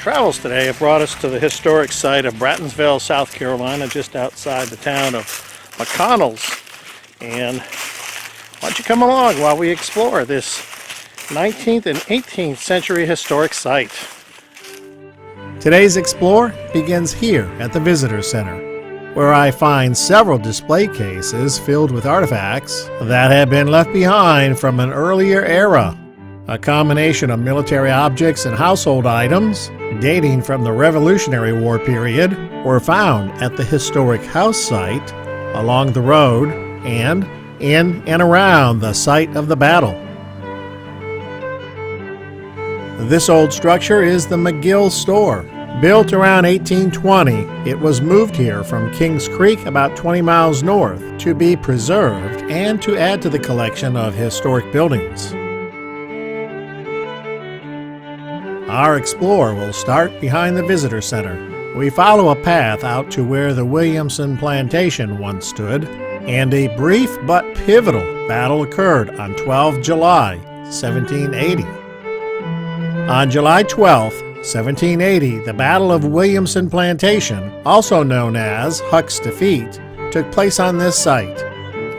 travels today have brought us to the historic site of Brattonsville, South Carolina, just outside the town of McConnell's. And why don't you come along while we explore this 19th and 18th century historic site. Today's Explore begins here at the Visitor Center, where I find several display cases filled with artifacts that have been left behind from an earlier era. A combination of military objects and household items dating from the Revolutionary War period were found at the historic house site, along the road, and in and around the site of the battle. This old structure is the McGill Store. Built around 1820, it was moved here from Kings Creek about 20 miles north to be preserved and to add to the collection of historic buildings. Our explore will start behind the Visitor Center. We follow a path out to where the Williamson Plantation once stood, and a brief but pivotal battle occurred on 12 July, 1780. On July 12, 1780, the Battle of Williamson Plantation, also known as Huck's Defeat, took place on this site.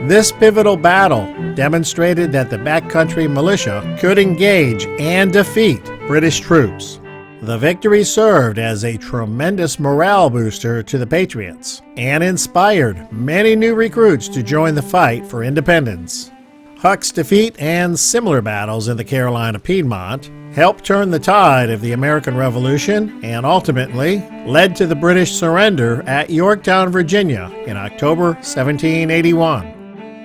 This pivotal battle demonstrated that the backcountry militia could engage and defeat British troops. The victory served as a tremendous morale booster to the Patriots and inspired many new recruits to join the fight for independence. Huck's defeat and similar battles in the Carolina Piedmont helped turn the tide of the American Revolution and ultimately led to the British surrender at Yorktown, Virginia in October 1781.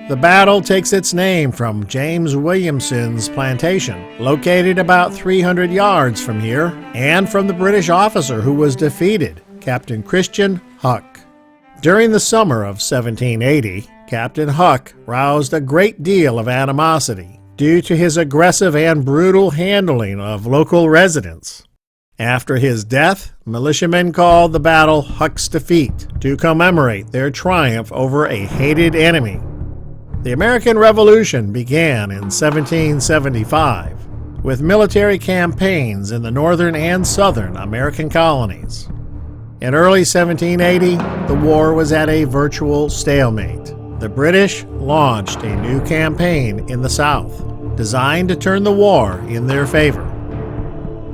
The battle takes its name from James Williamson's plantation, located about 300 yards from here, and from the British officer who was defeated, Captain Christian Huck. During the summer of 1780, Captain Huck roused a great deal of animosity due to his aggressive and brutal handling of local residents. After his death, militiamen called the battle Huck's Defeat to commemorate their triumph over a hated enemy. The American Revolution began in 1775 with military campaigns in the northern and southern American colonies. In early 1780, the war was at a virtual stalemate. The British launched a new campaign in the South, designed to turn the war in their favor.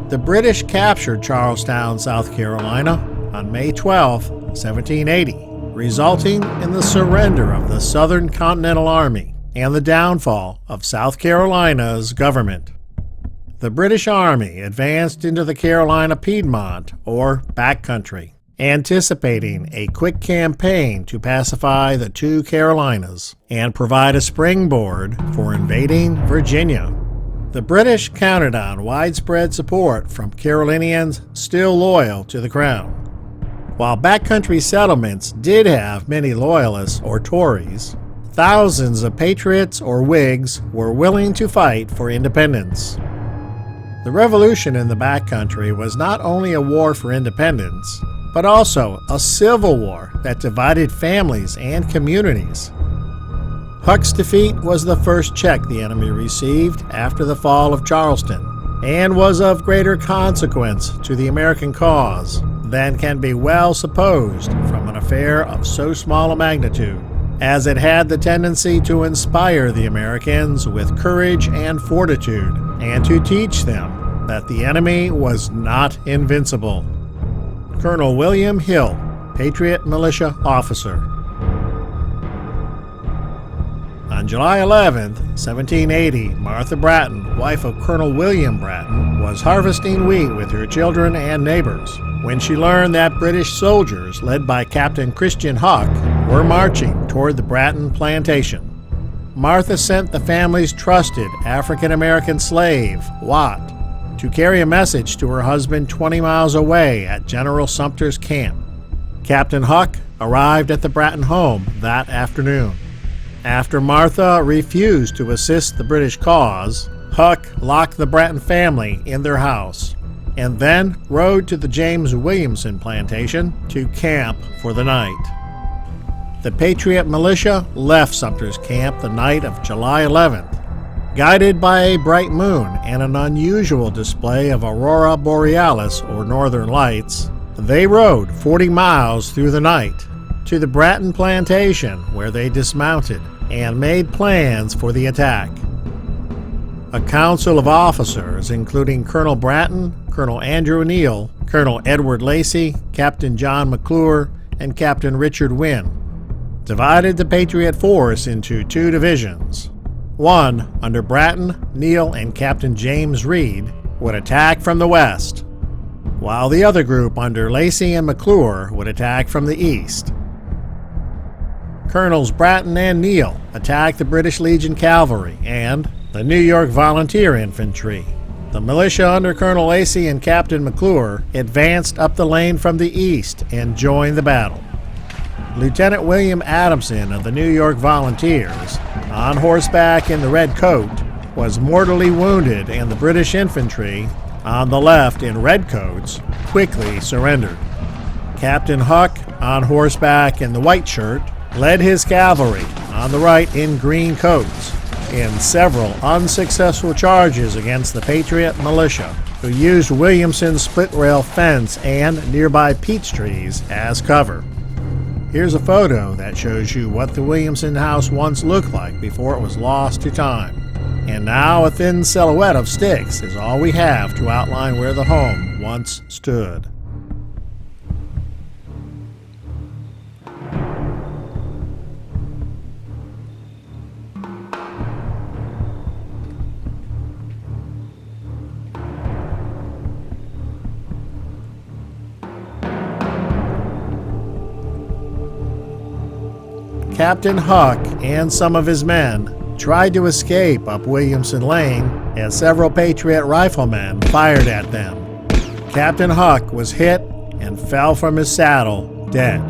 The British captured Charlestown, South Carolina on May 12, 1780, resulting in the surrender of the Southern Continental Army and the downfall of South Carolina's government. The British Army advanced into the Carolina Piedmont, or backcountry, anticipating a quick campaign to pacify the two Carolinas and provide a springboard for invading Virginia. The British counted on widespread support from Carolinians still loyal to the Crown. While backcountry settlements did have many loyalists or Tories, thousands of patriots or Whigs were willing to fight for independence. The revolution in the backcountry was not only a war for independence, but also a civil war that divided families and communities. Huck's defeat was the first check the enemy received after the fall of Charleston, and was of greater consequence to the American cause than can be well supposed from an affair of so small a magnitude, as it had the tendency to inspire the Americans with courage and fortitude, and to teach them that the enemy was not invincible. Colonel William Hill, Patriot Militia Officer. On July 11, 1780, Martha Bratton, wife of Colonel William Bratton, was harvesting wheat with her children and neighbors when she learned that British soldiers, led by Captain Christian Huck, were marching toward the Bratton Plantation. Martha sent the family's trusted African-American slave, Watt, to carry a message to her husband 20 miles away at General Sumter's camp. Captain Huck arrived at the Bratton home that afternoon. After Martha refused to assist the British cause, Huck locked the Bratton family in their house and then rode to the James Williamson Plantation to camp for the night. The Patriot militia left Sumter's camp the night of July 11th. Guided by a bright moon and an unusual display of aurora borealis, or northern lights, they rode 40 miles through the night to the Bratton Plantation, where they dismounted and made plans for the attack. A council of officers, including Colonel Bratton, Colonel Andrew Neal, Colonel Edward Lacey, Captain John McClure, and Captain Richard Wynn, divided the Patriot force into two divisions. One, under Bratton, Neal, and Captain James Reed, would attack from the west, while the other group under Lacey and McClure would attack from the east. Colonels Bratton and Neal attacked the British Legion Cavalry and the New York Volunteer Infantry. The militia under Colonel Lacey and Captain McClure advanced up the lane from the east and joined the battle. Lieutenant William Adamson of the New York Volunteers, on horseback in the red coat, was mortally wounded, and the British infantry, on the left in red coats, quickly surrendered. Captain Huck, on horseback in the white shirt, led his cavalry, on the right in green coats, in several unsuccessful charges against the Patriot militia, who used Williamson's split-rail fence and nearby peach trees as cover. Here's a photo that shows you what the Williamson house once looked like before it was lost to time. And now a thin silhouette of sticks is all we have to outline where the home once stood. Captain Huck and some of his men tried to escape up Williamson Lane as several Patriot riflemen fired at them. Captain Huck was hit and fell from his saddle, dead.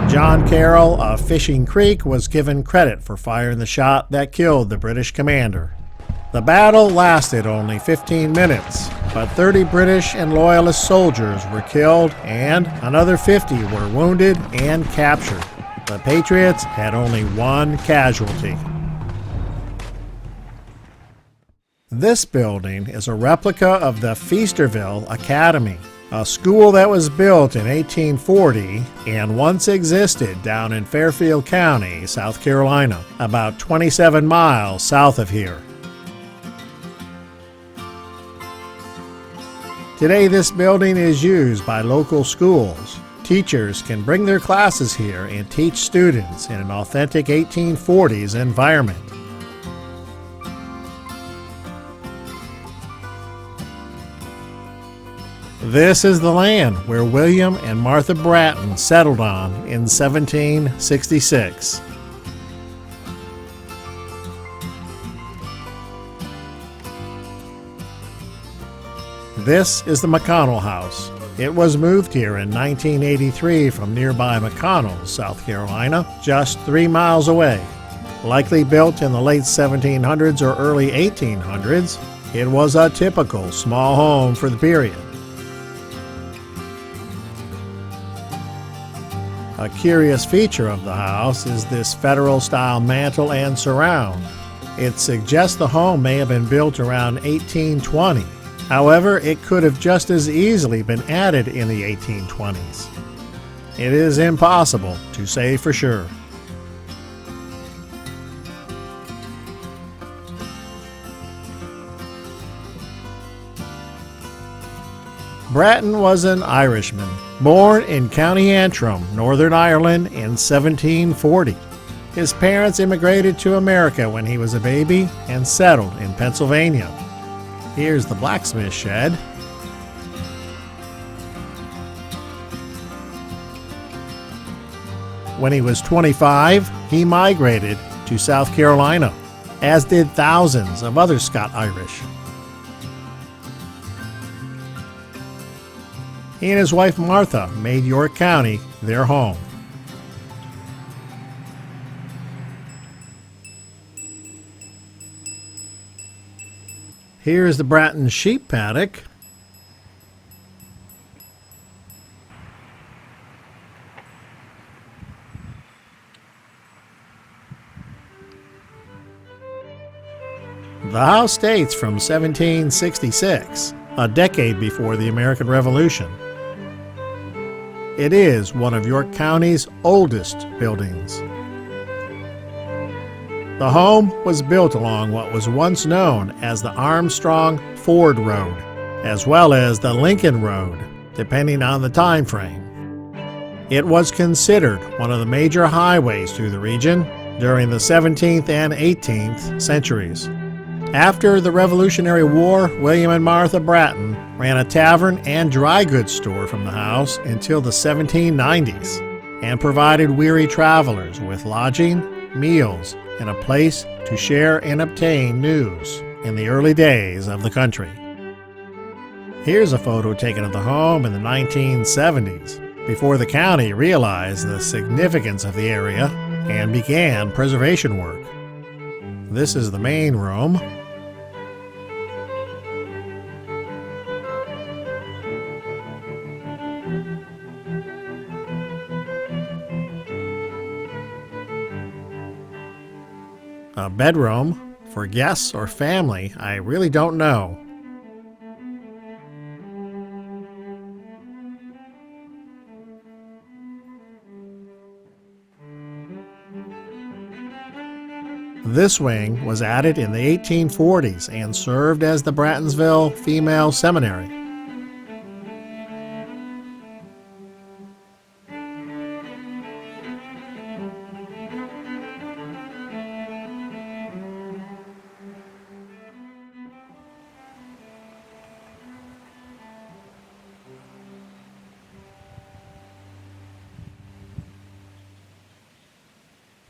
John Carroll of Fishing Creek was given credit for firing the shot that killed the British commander. The battle lasted only 15 minutes, but 30 British and Loyalist soldiers were killed and another 50 were wounded and captured. The Patriots had only one casualty. This building is a replica of the Feasterville Academy, a school that was built in 1840 and once existed down in Fairfield County, South Carolina, about 27 miles south of here. Today, this building is used by local schools. Teachers can bring their classes here and teach students in an authentic 1840s environment. This is the land where William and Martha Bratton settled on in 1766. This is the McConnell House. It was moved here in 1983 from nearby McConnell, South Carolina, just 3 miles away. Likely built in the late 1700s or early 1800s, it was a typical small home for the period. A curious feature of the house is this Federal-style mantel and surround. It suggests the home may have been built around 1820. However, it could have just as easily been added in the 1820s. It is impossible to say for sure. Bratton was an Irishman, born in County Antrim, Northern Ireland in 1740. His parents immigrated to America when he was a baby and settled in Pennsylvania. Here's the blacksmith shed. When he was 25, he migrated to South Carolina, as did thousands of other Scot-Irish. He and his wife Martha made York County their home. Here's the Bratton sheep paddock. The house dates from 1766, a decade before the American Revolution. It is one of York County's oldest buildings. The home was built along what was once known as the Armstrong Ford Road, as well as the Lincoln Road, depending on the time frame. It was considered one of the major highways through the region during the 17th and 18th centuries. After the Revolutionary War, William and Martha Bratton ran a tavern and dry goods store from the house until the 1790s and provided weary travelers with lodging, meals, and a place to share and obtain news in the early days of the country. Here's a photo taken of the home in the 1970s, before the county realized the significance of the area and began preservation work. This is the main room. A bedroom for guests or family, I really don't know. This wing was added in the 1840s and served as the Brattonsville Female Seminary.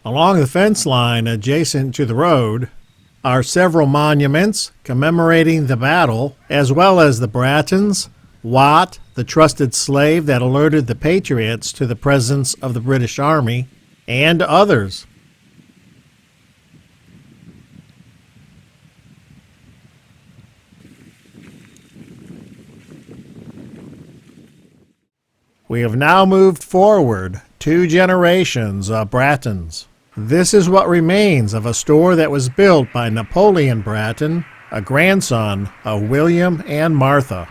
Along the fence line adjacent to the road are several monuments commemorating the battle, as well as the Brattons, Watt, the trusted slave that alerted the Patriots to the presence of the British Army, and others. We have now moved forward 2 generations of Brattons. This is what remains of a store that was built by Napoleon Bratton, a grandson of William and Martha.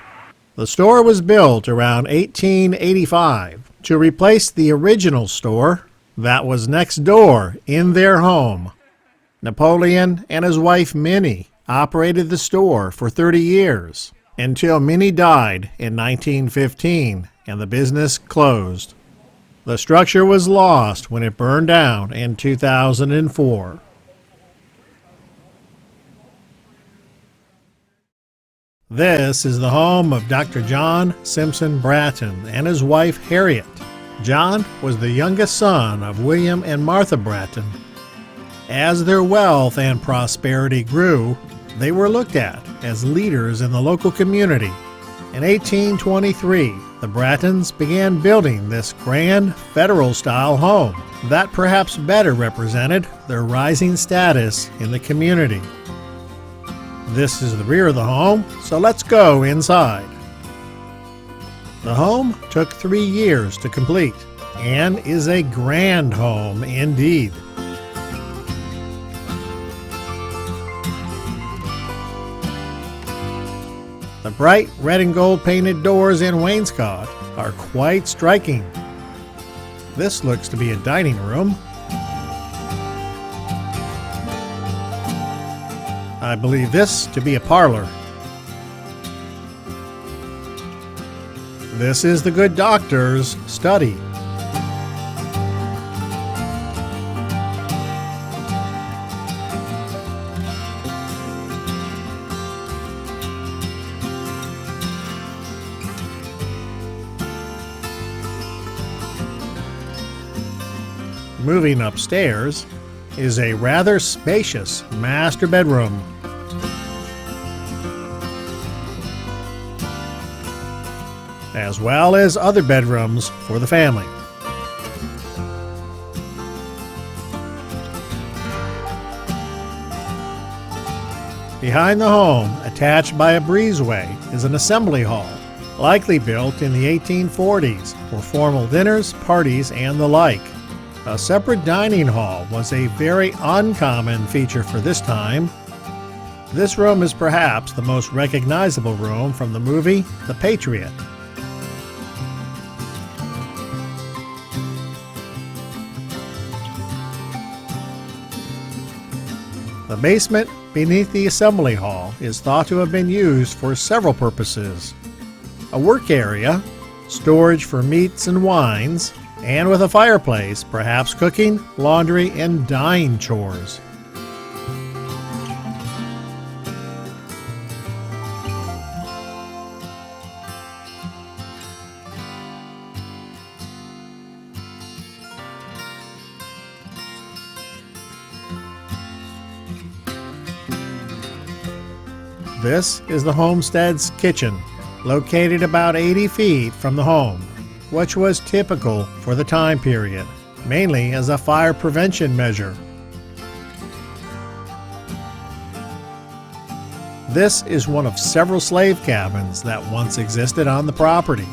The store was built around 1885 to replace the original store that was next door in their home. Napoleon and his wife Minnie operated the store for 30 years until Minnie died in 1915 and the business closed. The structure was lost when it burned down in 2004. This is the home of Dr. John Simpson Bratton and his wife Harriet. John was the youngest son of William and Martha Bratton. As their wealth and prosperity grew, they were looked at as leaders in the local community. In 1823, the Brattons began building this grand federal-style home that perhaps better represented their rising status in the community. This is the rear of the home, so let's go inside. The home took 3 years to complete and is a grand home indeed. The bright red and gold painted doors and wainscot are quite striking. This looks to be a dining room. I believe this to be a parlor. This is the good doctor's study. Moving upstairs is a rather spacious master bedroom. As well as other bedrooms for the family. Behind the home, attached by a breezeway, is an assembly hall, likely built in the 1840s for formal dinners, parties, and the like. A separate dining hall was a very uncommon feature for this time. This room is perhaps the most recognizable room from the movie The Patriot. The basement beneath the assembly hall is thought to have been used for several purposes. A work area, storage for meats and wines, and with a fireplace, perhaps cooking, laundry, and dyeing chores. This is the homestead's kitchen, located about 80 feet from the home, which was typical for the time period, mainly as a fire prevention measure. This is one of several slave cabins that once existed on the property.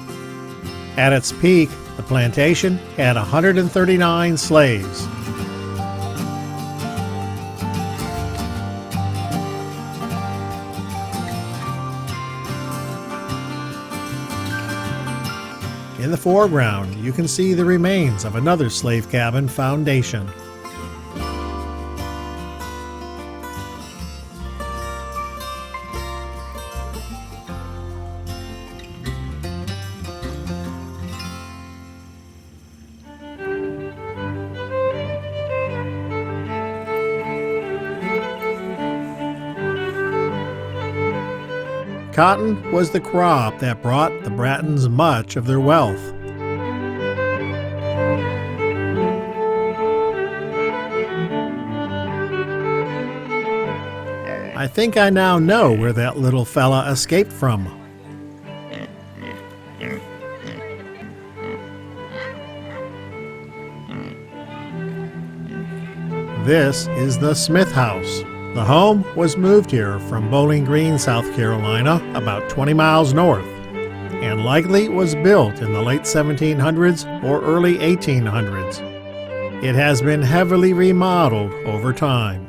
At its peak, the plantation had 139 slaves. In the foreground, you can see the remains of another slave cabin foundation. Cotton was the crop that brought the Brattons much of their wealth. I think I now know where that little fella escaped from. This is the Smith House. The home was moved here from Bowling Green, South Carolina, about 20 miles north, and likely was built in the late 1700s or early 1800s. It has been heavily remodeled over time.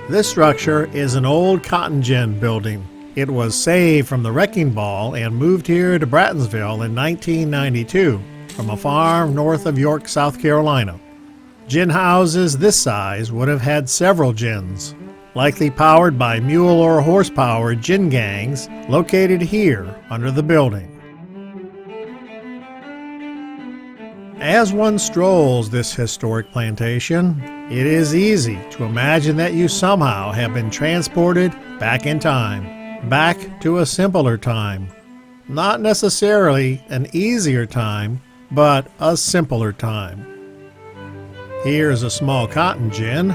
This structure is an old cotton gin building. It was saved from the wrecking ball and moved here to Brattonsville in 1992 from a farm north of York, South Carolina. Gin houses this size would have had several gins, likely powered by mule or horsepower gin gangs located here under the building. As one strolls this historic plantation, it is easy to imagine that you somehow have been transported back in time, back to a simpler time. Not necessarily an easier time, but a simpler time. Here's a small cotton gin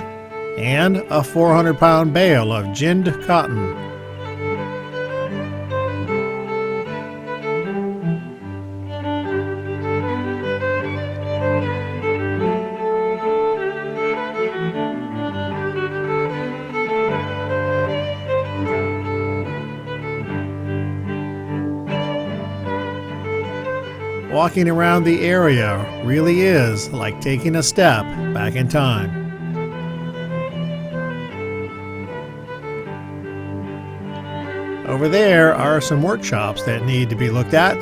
and a 400-pound bale of ginned cotton. Walking around the area really is like taking a step back in time. Over there are some workshops that need to be looked at.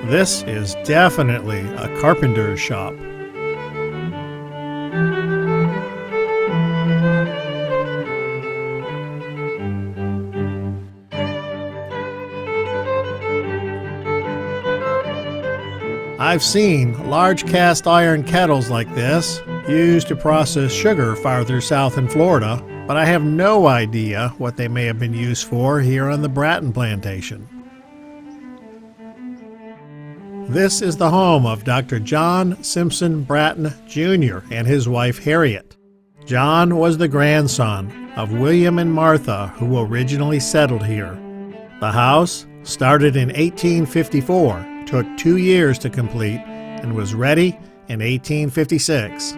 This is definitely a carpenter's shop. I've seen large cast iron kettles like this used to process sugar farther south in Florida, but I have no idea what they may have been used for here on the Bratton plantation. This is the home of Dr. John Simpson Bratton, Jr. and his wife Harriet. John was the grandson of William and Martha, who originally settled here. The house, started in 1854, took 2 years to complete and was ready in 1856.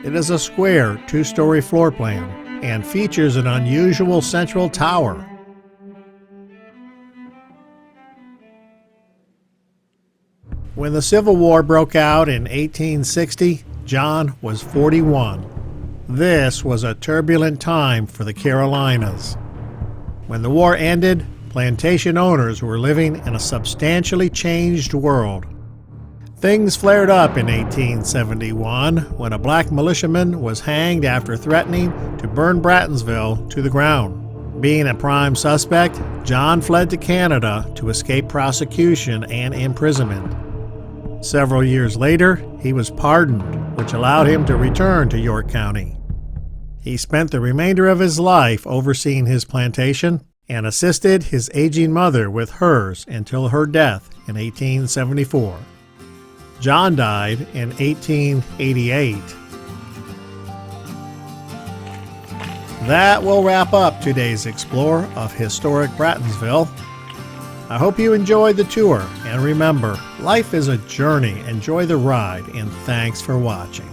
It is a square 2-story floor plan and features an unusual central tower. When the Civil War broke out in 1860, John was 41. This was a turbulent time for the Carolinas. When the war ended, plantation owners were living in a substantially changed world. Things flared up in 1871 when a black militiaman was hanged after threatening to burn Brattonsville to the ground. Being a prime suspect, John fled to Canada to escape prosecution and imprisonment. Several years later, he was pardoned, which allowed him to return to York County. He spent the remainder of his life overseeing his plantation and assisted his aging mother with hers until her death in 1874. John died in 1888. That will wrap up today's Explore of Historic Brattonsville. I hope you enjoyed the tour, and remember, life is a journey. Enjoy the ride, and thanks for watching.